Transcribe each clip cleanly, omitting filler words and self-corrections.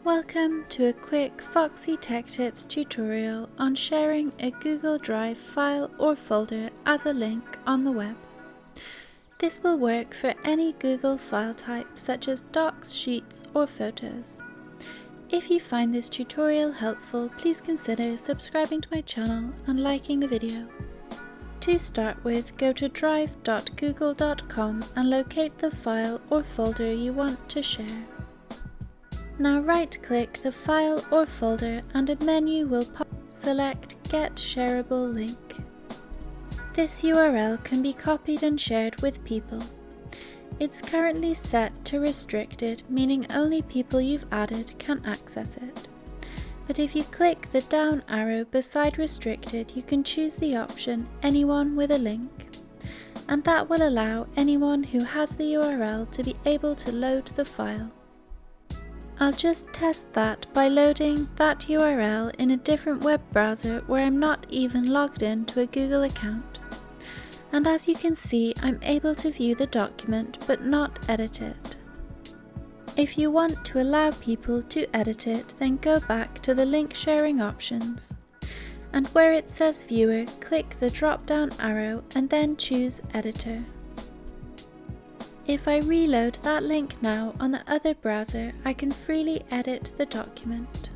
Welcome to a quick Foxy Tech Tips tutorial on sharing a Google Drive file or folder as a link on the web. This will work for any Google file type such as docs, sheets or photos. If you find this tutorial helpful, please consider subscribing to my channel and liking the video. To start with, go to drive.google.com and locate the file or folder you want to share. Now right-click the file or folder and a menu will pop. Select Get Shareable Link. This URL can be copied and shared with people. It's currently set to restricted, meaning only people you've added can access it. But if you click the down arrow beside restricted, you can choose the option Anyone with a link, and that will allow anyone who has the URL to be able to load the file. I'll just test that by loading that URL in a different web browser where I'm not even logged in to a Google account. And as you can see, I'm able to view the document but not edit it. If you want to allow people to edit it, then go back to the link sharing options. And where it says Viewer, click the drop-down arrow and then choose Editor. If I reload that link now on the other browser, I can freely edit the document.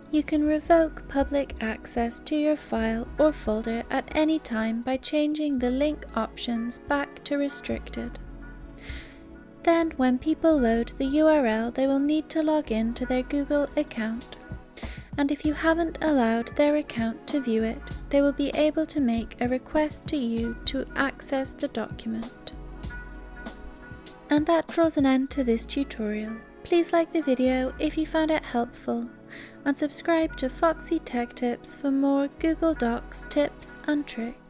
You can revoke public access to your file or folder at any time by changing the link options back to restricted. Then, when people load the URL, they will need to log in to their Google account. And if you haven't allowed their account to view it, they will be able to make a request to you to access the document. And that draws an end to this tutorial. Please like the video if you found it helpful, and subscribe to Foxy Tech Tips for more Google Docs tips and tricks.